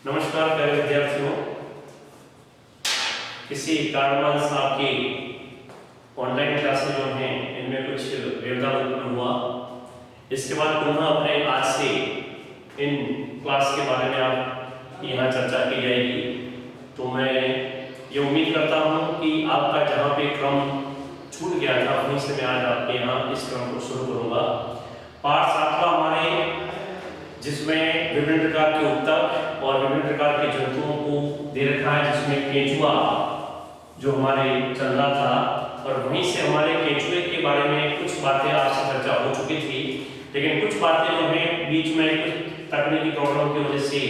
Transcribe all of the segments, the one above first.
नमस्कार प्यारे विद्यार्थियों, किसी कारणवश आपकी ऑनलाइन क्लासेस जो हैं इनमें कुछ व्यवधान उत्पन्न हुआ। इसके बाद पुनः अपने आज से इन क्लास के बारे में आप यहाँ चर्चा की जाएगी। तो मैं ये उम्मीद करता हूँ कि आपका जहाँ पे क्रम छूट गया था वहीं से मैं आज आपके यहाँ इस क्रम को शुरू करूँगा। पाठ 7 का हमारे जिसमें विभिन्न प्रकार के उत्तक और विभिन्न प्रकार के जंतुओं को दे रखा है, जिसमें केंचुआ जो हमारे चल रहा था और वहीं से हमारे केंचुए के बारे में कुछ बातें आपसे चर्चा हो चुकी थी, लेकिन कुछ बातें जो है बीच में कुछ तकनीकी प्रॉब्लम की वजह से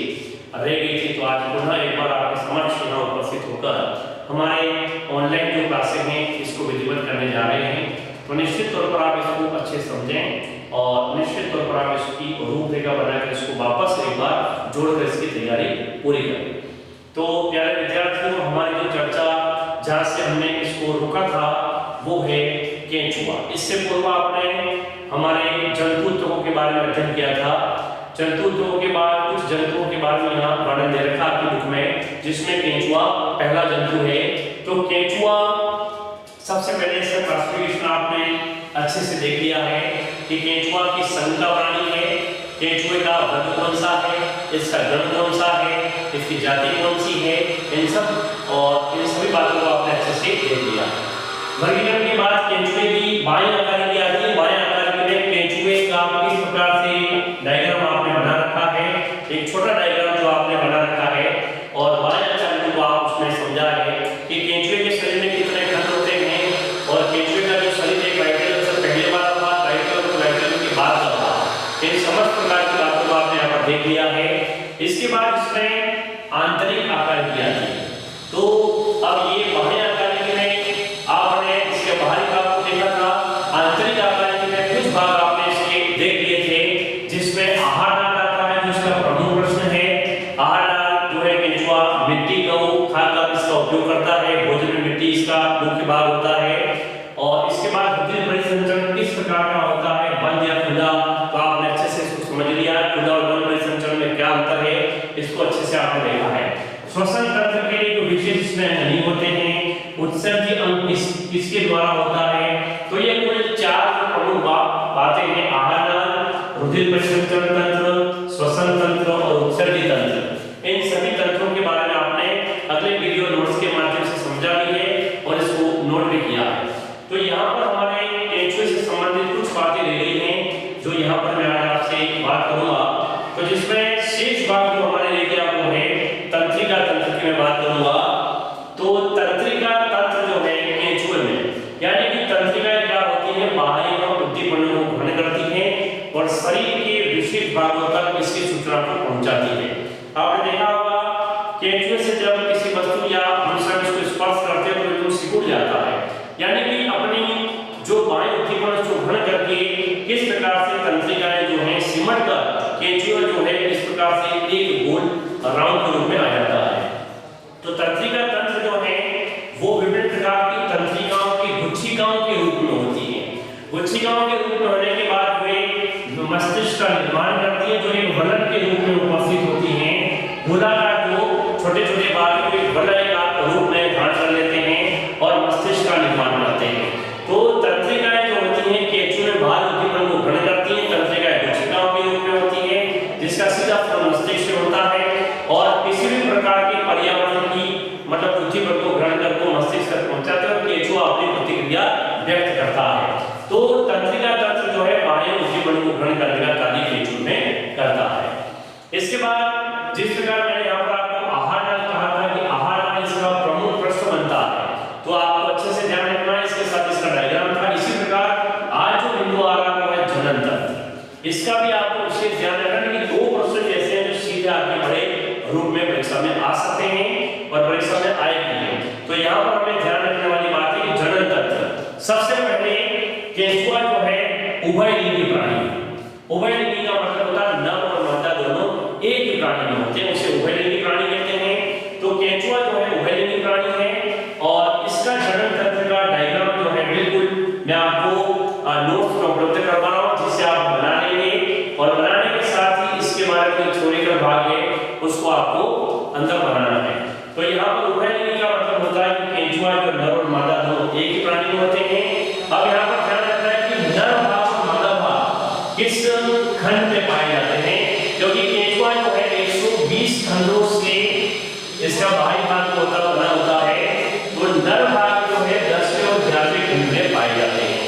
रह गई थी। तो आज पुनः एक बार आपके समक्ष यहाँ उपस्थित होकर हमारे ऑनलाइन जो क्लासेस हैं इसको विधिवत करने जा रहे हैं। तो निश्चित तौर पर आप इसको अच्छे समझें और निश्चित तौर पर आप इसकी रूपरेखा बनाकर इसको वापस एक बार जोड़कर इसकी तैयारी पूरी करें। तो प्यारे विद्यार्थियों, हमारी जो चर्चा जहाँ से हमने इसको रोका था वो है केंचुआ। इससे पूर्व आपने हमारे जंतुओं के बारे में अध्ययन किया था। जंतुओं के बाद कुछ जंतुओं के बारे में यहाँ वर्णन दे रखा आपकी बुक में, जिसमें केंचुआ पहला जंतु है। तो केंचुआ सबसे पहले इसका क्लासिफिकेशन आपने अच्छे से देख लिया है कि केंचुआ की संघ का प्राणी है, केंचुए का वर्ग कौन सा है, इसका गण कौन सा है, इसकी जाति कौन सी है, इन सब और इन सभी बातों को आपने अच्छे से देख लिया। वर्गीकरण के बाद केंचुए की बाएं आकार की आती है। बाएं आकार में केंचुए का किस प्रकार से डायग्राम आपने बना रखा है, एक छोटा डायग्राम जो आपने बना रखा है और बाएं आकार को आप उसमें समझा है कि केंचुए के शरीर में कितने खंड होते हैं और केंचुए का जो शरीर एक वाइटल से पहले वाला था, वाइटल और वाइटल के बाद का था। इन समस्त प्रकार की बातों को आपने यहाँ पर देख लिया है। इसके बाद इसमें आंतरिक आकार की आती है। तो अब ये बाह्य आकार की में आपने इसके बाहरी भाग को देखा था, आंतरिक आकार की में कुछ भाग आपने इसके देख लिए थे, जिसमें आहार नाल आता है, जो इसका प्रमुख प्रश्न है। आहार नाल जो है केंचुआ मिट्टी को खाकर इसका उपयोग करता है, भोजन में मिट्टी इसका मुख्य भाग होता है। और इसके बाद रुधिर परिसंचरण किस प्रकार का होता है, बंद या खुला, तो आपने अच्छे से इसको समझ लिया। खुला और बंद परिसंचरण में क्या अंतर है इसको अच्छे से आपने देखा है। श्वसन तंत्र के लिए जो विशेष इसमें नहीं होते हैं, उत्सर्जी अंग किसके द्वारा होता है। तो ये कुल 4 प्रमुख बातें हैं, आहार नाल, रुधिर परिसंचरण तंत्र, श्वसन तंत्र और उत्सर्जी तंत्र। इन सभी तंत्रों के बारे में आपने अगले वीडियो नोट्स के माध्यम से समझा भी है और इसको नोट भी किया है। तो यहाँ पर हमारे केंचुए से संबंधित कुछ बातें रह गई हैं जो यहाँ पर मैं आज आपसे बात करूंगा। तो जिसमें शेष भाग जो हमारे रह गया वो है तंत्रिका तंत्र की मैं बात करूंगा। तो तंत्रिका तंत्र जो है केंचुए में, यानी कि तंत्रिकाएं क्या होती है, बाह्य एवं उद्दीपनों को ग्रहण करती हैं और शरीर के विशिष्ट भागों तक इसकी सूचना को पहुंचाती है। आपने देखा होगा केंचुए से जब किसी वस्तु या मनुष्य इसको स्पर्श करते हैं तो एकदम सिकुड़ जाता है, यानी कि अपनी जो बाह्य उद्दीपन को ग्रहण करके किस प्रकार से तंत्रिकाएं जो हैं सिमट कर केंचुआ जो है इस प्रकार से एक गोल राउंड के रूप में आ जाता है। तो तंत्रिका तंत्र जो है वो विभिन्न प्रकार की तंत्रिकाओं की गुच्छिकाओं के रूप में होती है। गुच्छिकाओं के रूप में होने के बाद वे मस्तिष्क का निर्माण करती है, जो एक वलय के रूप में उपस्थित होती हैं। गोलाकार जो छोटे छोटे भाग एक वलय का रूप में धारण कर लेते हैं और मस्तिष्क का निर्माण करते हैं। तो तंत्रिकाएं जो होती हैं केंचुए में बाह्य उद्दीपन को ग्रहण करती हैं। तंत्रिकाएं गुच्छिकाओं के रूप में होती हैं, जिसका सीधा संबंध मस्तिष्क से होता है और किसी भी प्रकार के पर्यावरण की मतलब उद्दीपन को ग्रहण कर को मस्तिष्क तक पहुंचाते हैं और केंचुआ अपनी प्रतिक्रिया व्यक्त करता है। तो तंत्रिका तंत्र जो है बाह्य उद्दीपन को ग्रहण करने का कार्य केंचुए में करता है। इसके बाद जिस प्रकार मैंने यहाँ पर आपको आहार नाल कहा था कि आहार नाल इसका प्रमुख प्रश्न बनता है, तो आपको अच्छे से ध्यान रखना है। इसके साथ इसका डायग्राम था। इसी प्रकार आज जो बिंदु आ रहा है जनन तंत्र, इसका भी आपको विशेष ध्यान रखना है कि 2 प्रश्न ऐसे हैं जो सीधे आगे बढ़े रूप में परीक्षा में आ सकते हैं और परीक्षा में आए भी हैं। तो यहाँ पर हमें ध्यान रखने वाली बात है कि जनन तंत्र सबसे पहले केंचुआ जो है उभयलिंगी प्राणी। उभयलिंगी का मतलब होता है नर और मादा दोनों एक ही प्राणी में होते हैं, उसे उभयलिंगी प्राणी कहते हैं। तो केंचुआ जो है उभयलिंगी प्राणी है और इसका जनन तंत्र का डायग्राम जो है बिल्कुल मैं आपको नोट्स में उपलब्ध करवा रहा हूँ, जिससे आप बना लेंगे और बनाने के साथ ही इसके बारे में थ्योरिकल भाग है उसको आपको अंदर बनाना है। तो यहाँ पर उभयलिंगी का मतलब होता है कि केंचुआ जो नर और मादा दोनों एक ही प्राणी में होते हैं। अब यहाँ पर ध्यान रखना है कि नर भाग और मादा भाग किस खंड में पाए जाते हैं, क्योंकि केंचुआ जो है 120 खंडों से इसका बाहरी भाग बना होता है, तो नर भाग जो है 10वें और 11वें खंड में पाए जाते हैं।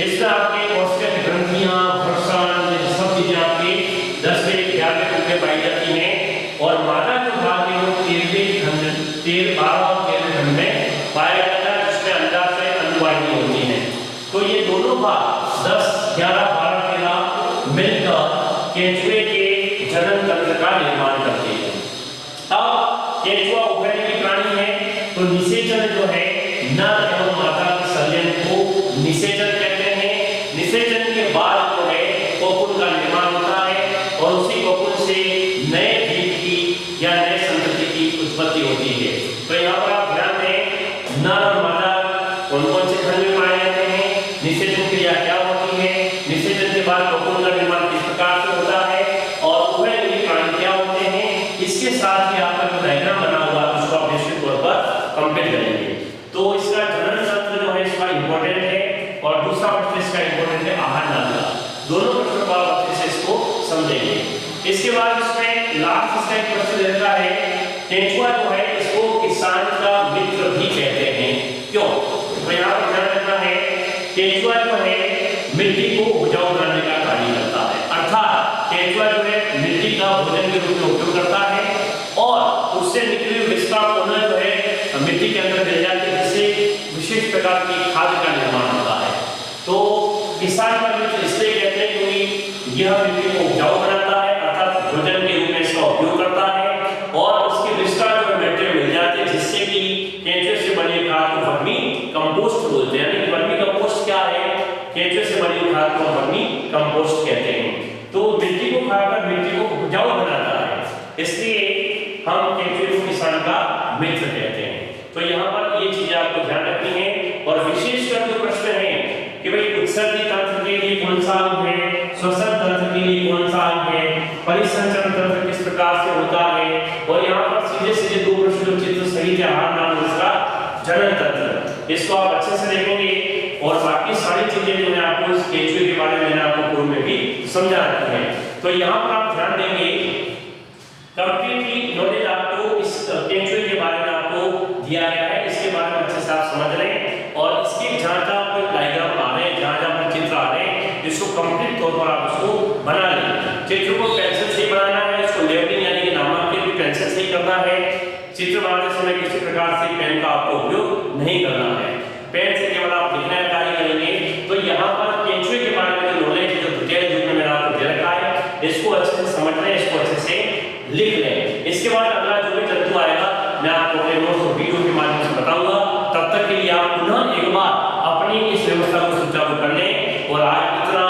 इसमें आपके कोशिका ग्रंथियां, वृषण, सब चीजें आपके 10वें 11वें खंड में पाई जाती हैं, और मादा जो भाग है वो 13वें खंड 12 और 13वें खंड में पाया जाता है, जिसमें अंडा से अंडवाहिनी होती है। तो ये दोनों भाग 10, 11, 12, 13 मिलकर केंचुए के जनन तंत्र का निर्माण करते हैं। अब केंचुआ उभयलिंगी प्राणी है, तो निषेचन जो है नर एवं मादा के संलयन को निषेचन कहते हैं। निषेचन के बाद जो है कोकुल का निर्माण होता है, और उसी कोकुल से नए जीव की या नए संतति की उत्पत्ति होती है। तो यहाँ पर आप ध्यान दें, नर और मादा कौन-कौन से खंड में पाए जाते हैं, निषेचन क्रिया क्या होती है, निषेचन के बाद कोकुल का निर्माण किस प्रकार से होता है, और उभयलिंगी प्राणी क्या होते हैं, इसके साथ ही आपका जो डायग्राम बना हुआ है उसको आप निश्चित तौर पर कंप्लीट करेंगे। तो इसका जनन तंत्र जो है इसका इंपॉर्टेंट है, और दूसरा प्रश्न इसका इंपॉर्टेंट है आहार नालिका। दोनों प्रश्नों को आप अच्छे से इसको समझेंगे। इसके बाद इसमें लास्ट इसका एक प्रश्न रहता है, केंचुआ जो है इसको किसान का मित्र भी कहते हैं, क्यों? तो यहाँ पर ध्यान रखना है, केंचुआ जो है मिट्टी को उपजाऊ बनाने का कार्य करता है, अर्थात केंचुआ जो है मिट्टी का भोजन के रूप में उपयोग करता है, और उससे निकली हुई विस्तार पुनः जो है मिट्टी के अंदर मिल जाती है, जिससे विशेष प्रकार की खाद का निर्माण होता है। तो किसान का मित्र इसलिए कहते हैं क्योंकि यह मिट्टी को उपजाऊ बनाता है, अर्थात भोजन के रूप में इसका उपयोग करता है, और उसके विस्तार जो मिट्टी में मिल जाती है, जिससे कि केंचुए से बनी खाद को वर्मी कंपोस्ट बोलते हैं। यानी वर्मी कंपोस्ट क्या है? केंचुए से बनी खाद को वर्मी कंपोस्ट कहते हैं। तो मिट्टी को खाकर मिट्टी को उपजाऊ बनाता है, इसलिए हम केंचुए को किसान का मित्र कहते हैं। तो यहाँ पर ये चीजें आपको ध्यान रखनी है, और विशेषकर जो प्रश्न है कि भाई उत्सर्गी तंत्र के लिए कौन सा अंग है, श्वसन तंत्र के लिए कौन सा अंग है, परिसंचरण तंत्र किस प्रकार से होता है, और यहाँ पर सीधे सीधे दो प्रश्न जो चित्र सही है, आहार नाम इसका जनन तंत्र, इसको आप अच्छे से देखेंगे। और बाकी सारी चीजें जो मैं आपको इस केंचुए के बारे में मैंने आपको पूर्व में भी समझा रखी है। तो यहाँ पर आप ध्यान देंगे, कंप्लीटली नॉलेज आपको इस केंचुए के बारे में आपको दिया गया है, इसके बारे में अच्छे से आप समझ लें, और इसके जहाँ जहाँ आपको डायग्राम आ रहे हैं, जहाँ जहाँ चित्र आ रहे हैं, इसको कंप्लीट तौर पर आप उसको बना लें। चित्र को पेंसिल से बनाना है, इसको लेवलिंग यानी कि नामांकन भी पेंसिल से ही करना है। चित्र बनाते समय किसी प्रकार से पेन का आपको उपयोग नहीं करना है, पेन से केवल आप लिखना है कार्य करेंगे। तो यहाँ पर केंचुए के बारे में जो नॉलेज जो डिटेल जो मैंने आपको दे रखा है, इसको अच्छे से समझ लें, इसको अच्छे से लिख लें। इसके बाद अगला जो भी तंतु आएगा मैं आपको अपने नोट्स और वीडियो के माध्यम से बताऊंगा। तब तक के लिए आप पुनः एक बार अपनी इस व्यवस्था को सुचारू कर लें, और आज इतना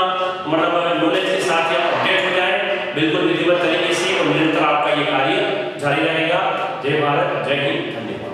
मतलब नॉलेज के साथ ही आप अपडेट हो जाए बिल्कुल विधिवत तरीके से, और निरंतर आपका ये कार्य जारी रहेगा। जय भारत, जय हिंद, धन्यवाद।